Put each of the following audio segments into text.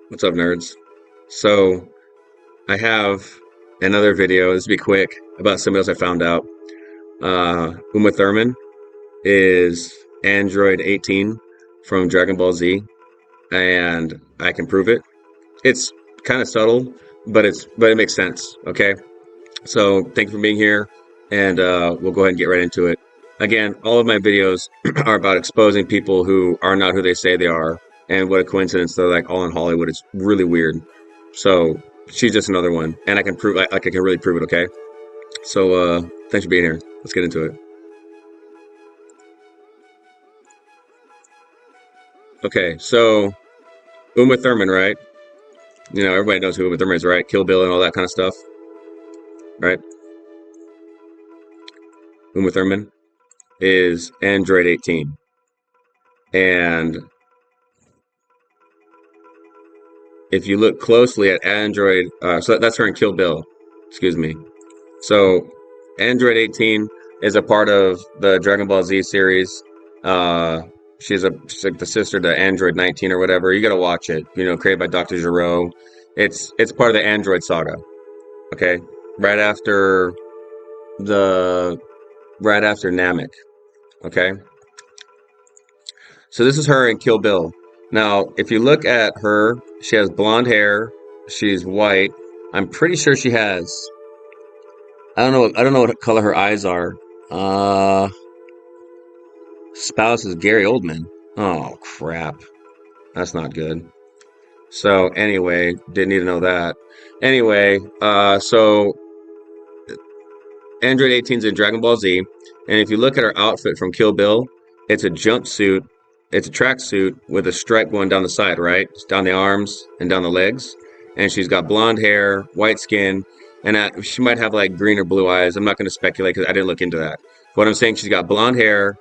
What's up, nerds? So, I have another video, this will be quick, about somebody else I found out. Uma Thurman is Android 18 from Dragon Ball Z, and I can prove it. It's kind of subtle, but it makes sense, okay? So, thank you for being here, and we'll go ahead and get right into it. Again, all of my videos are about exposing people who are not who they say they are, and what a coincidence they're like all in Hollywood. It's really weird. So she's just another one, and I can prove, like I can really prove it. Okay. So thanks for being here. Let's get into it. Okay. So Uma Thurman, right? You know, everybody knows who Uma Thurman is, right? Kill Bill and all that kind of stuff, right? Uma Thurman is Android 18, and if you look closely at Android, so that's her in Kill Bill. Excuse me. So Android 18 is a part of the Dragon Ball Z series. Uh, she's like the sister to Android 19 or whatever. You gotta watch it. You know, created by Dr. Gero. It's part of the Android saga. Okay, right after the right after Namek. Okay, so this is her in Kill Bill. Now, if you look at her, she has blonde hair. She's white. I'm pretty sure she has. I don't know what color her eyes are. Uh, Spouse is Gary Oldman. Oh crap, that's not good. So anyway, didn't need to know that. Anyway, so Android 18 is in Dragon Ball Z, and if you look at her outfit from Kill Bill, it's a jumpsuit. It's a tracksuit with a stripe going down the side, right? It's down the arms and down the legs. And she's got blonde hair, white skin, and she might have like green or blue eyes. I'm not going to speculate because I didn't look into that. What I'm saying, she's got blonde hair,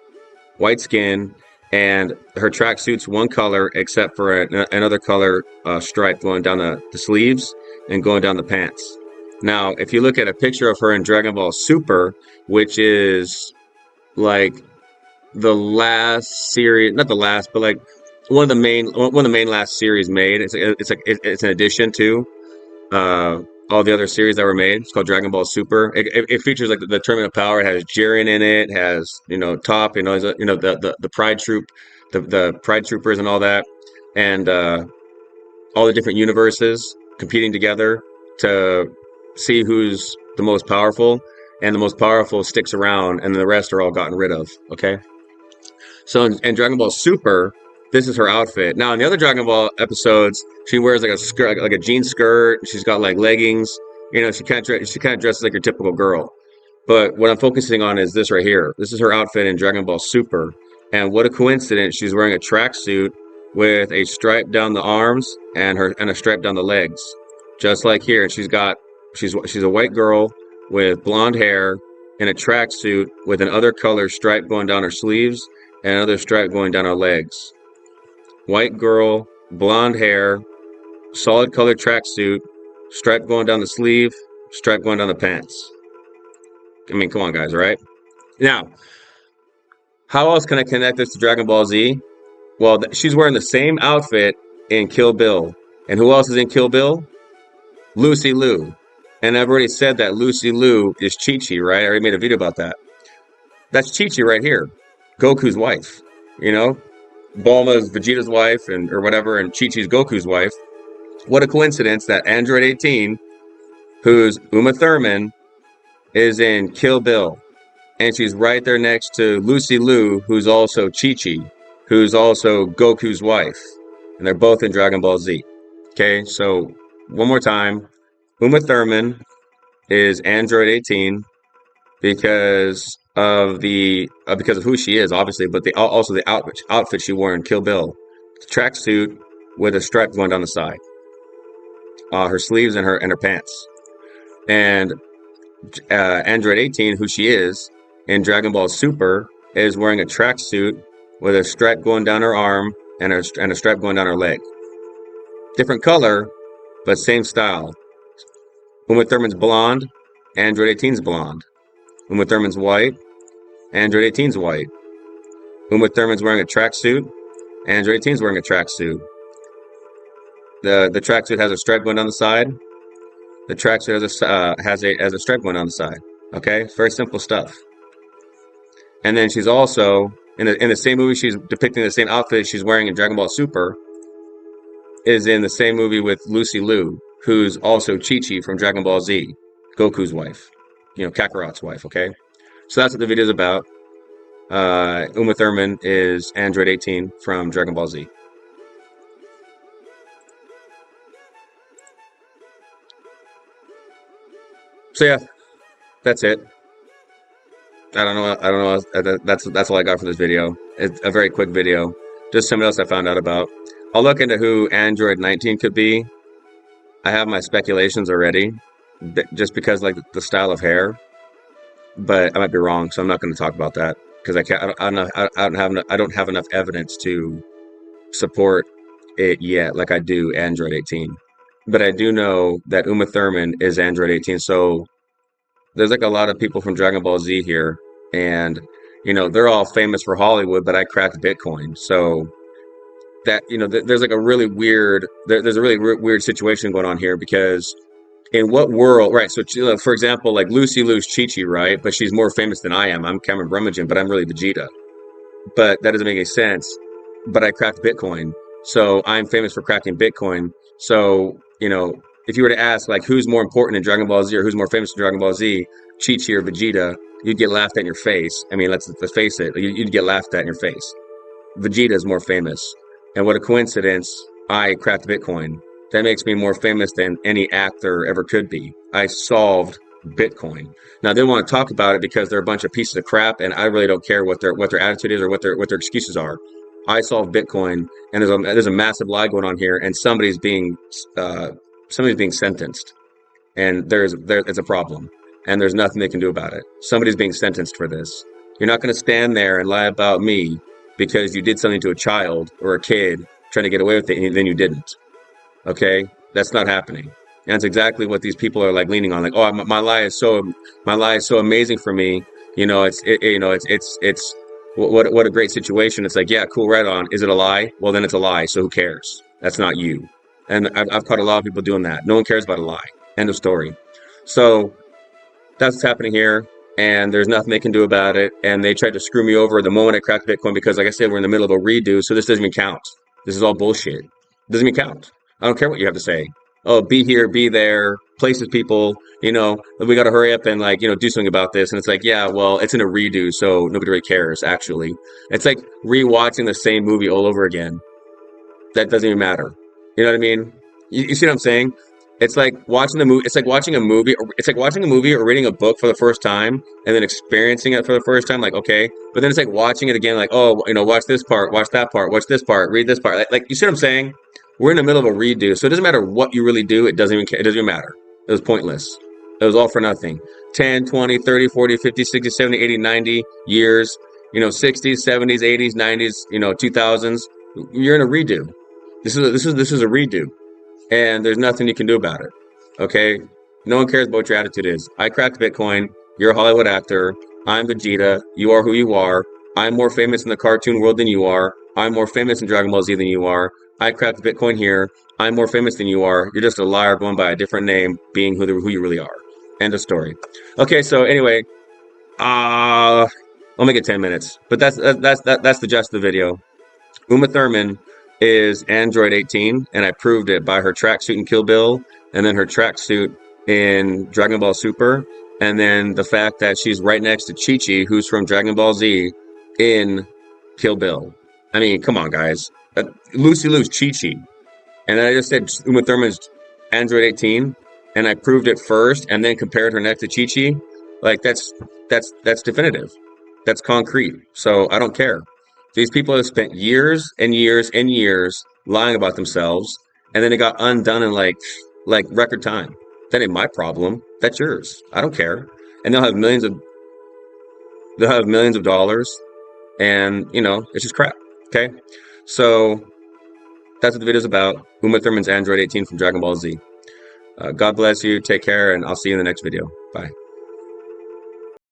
white skin, and her tracksuit's one color except for another color stripe going down the sleeves and going down the pants. Now, if you look at a picture of her in Dragon Ball Super, which is like the last series, not the last, but like one of the main last series made. It's an addition to all the other series that were made. It's called Dragon Ball Super. It features like the Tournament of Power. It has Jiren in it. It has Top. The Pride Troop, the Pride Troopers and all that, and all the different universes competing together to see who's the most powerful. And the most powerful sticks around, and the rest are all gotten rid of. Okay. So in Dragon Ball Super, this is her outfit. Now in the other Dragon Ball episodes, she wears like a skirt, like a jean skirt. She's got like leggings. You know, she kind of dresses like your typical girl. But what I'm focusing on is this right here. This is her outfit in Dragon Ball Super, and what a coincidence! She's wearing a tracksuit with a stripe down the arms and a stripe down the legs, just like here. And she's a white girl with blonde hair in a tracksuit with another color stripe going down her sleeves and another stripe going down her legs. White girl, blonde hair, solid colored tracksuit, stripe going down the sleeve, stripe going down the pants. I mean, come on, guys, right? Now, how else can I connect this to Dragon Ball Z? Well, she's wearing the same outfit in Kill Bill. And who else is in Kill Bill? Lucy Liu. And I've already said that Lucy Liu is Chi-Chi, right? I already made a video about that. That's Chi-Chi right here, Goku's wife. You know, Bulma's Vegeta's wife, and or whatever, and Chi-Chi's Goku's wife. What a coincidence that Android 18, who's Uma Thurman, is in Kill Bill, and she's right there next to Lucy Liu, who's also Chi-Chi, who's also Goku's wife, and they're both in Dragon Ball Z. Okay, so one more time, Uma Thurman is Android 18 because of who she is, obviously, but also the outfit she wore in Kill Bill. It's a tracksuit with a stripe going down the side, her sleeves and her pants. And Android 18, who she is in Dragon Ball Super, is wearing a tracksuit with a stripe going down her arm and a stripe going down her leg. Different color, but same style. Uma Thurman's blonde, Android 18's blonde. Uma Thurman's white, Android 18's white. Uma Thurman's wearing a tracksuit, Android 18's wearing a tracksuit. The tracksuit has a stripe going down the side. The tracksuit has a stripe going down the side. Okay, it's very simple stuff. And then she's also in the same movie she's depicting the same outfit she's wearing in Dragon Ball Super is in the same movie with Lucy Liu, who's also Chi-Chi from Dragon Ball Z, Goku's wife, Kakarot's wife. Okay, so that's what the video is about. Uma Thurman is Android 18 from Dragon Ball Z. So yeah, that's it. I don't know. I don't know. That's all I got for this video. It's a very quick video. Just something else I found out about. I'll look into who Android 19 could be. I have my speculations already, just because like the style of hair. But I might be wrong, so I'm not going to talk about that because I can't. I don't have enough evidence to support it yet, like I do Android 18. But I do know that Uma Thurman is Android 18. So there's like a lot of people from Dragon Ball Z here, and they're all famous for Hollywood, but I cracked Bitcoin. So that there's like a really weird there's a really weird situation going on here because in what world, right? So for example, like Lucy Liu's Chi-Chi, right? But she's more famous than I am. I'm Cameron Brummagem, but I'm really Vegeta. But that doesn't make any sense. But I cracked Bitcoin, so I'm famous for cracking Bitcoin. So if you were to ask like who's more important in Dragon Ball Z or who's more famous in Dragon Ball Z, Chi-Chi or Vegeta, you'd get laughed at in your face. I mean, let's face it, you'd get laughed at in your face. Vegeta is more famous. And what a coincidence, I cracked Bitcoin. That makes me more famous than any actor ever could be. I solved Bitcoin. Now they want to talk about it because they're a bunch of pieces of crap, and I really don't care what their attitude is or what their excuses are. I solved Bitcoin, and there's a massive lie going on here, and somebody's being sentenced, and it's a problem, and there's nothing they can do about it. Somebody's being sentenced for this. You're not going to stand there and lie about me because you did something to a child or a kid trying to get away with it, and then you didn't. Okay, that's not happening. And that's exactly what these people are like leaning on. Like, oh, my lie is so amazing for me. It's what a great situation. It's like, yeah, cool, right on. Is it a lie? Well, then it's a lie. So who cares? That's not you. And I've caught a lot of people doing that. No one cares about a lie. End of story. So that's what's happening here. And there's nothing they can do about it. And they tried to screw me over the moment I cracked Bitcoin because, like I said, we're in the middle of a redo. So this doesn't even count. This is all bullshit. It doesn't even count. I don't care what you have to say. Oh, be here, be there, places people, we got to hurry up and do something about this. And it's like, yeah, well, it's in a redo, so nobody really cares, actually. It's like rewatching the same movie all over again. That doesn't even matter. You know what I mean? You see what I'm saying? It's like watching the movie. It's like watching a movie. It's like watching a movie or reading a book for the first time and then experiencing it for the first time. Like, okay, but then it's like watching it again. Like, oh, watch this part, watch that part, watch this part, read this part. Like you see what I'm saying? We're in the middle of a redo, so it doesn't matter what you really do. It doesn't even matter. It was pointless. It was all for nothing. 10, 20, 30, 40, 50, 60, 70, 80, 90 years, 60s, 70s, 80s, 90s, 2000s. You're in a redo. This is a redo. And there's nothing you can do about it. Okay? No one cares about what your attitude is. I cracked Bitcoin. You're a Hollywood actor. I'm Vegeta. You are who you are. I'm more famous in the cartoon world than you are. I'm more famous in Dragon Ball Z than you are. I cracked Bitcoin here. I'm more famous than you are. You're just a liar going by a different name, being who you really are. End of story. Okay, so anyway, I'll make it 10 minutes. But that's the gist of the video. Uma Thurman is Android 18, and I proved it by her tracksuit in Kill Bill, and then her tracksuit in Dragon Ball Super, and then the fact that she's right next to Chi-Chi, who's from Dragon Ball Z, in Kill Bill. I mean, come on, guys. Lucy Liu's Chi-Chi. And then I just said Uma Thurman's Android 18, and I proved it first, and then compared her next to Chi-Chi. Like, that's definitive. That's concrete. So I don't care. These people have spent years and years and years lying about themselves, and then it got undone in like record time. That ain't my problem. That's yours. I don't care. And they'll have millions of dollars, and it's just crap. Okay, so that's what the video's about. Uma Thurman's Android 18 from Dragon Ball Z. God bless you. Take care, and I'll see you in the next video. Bye.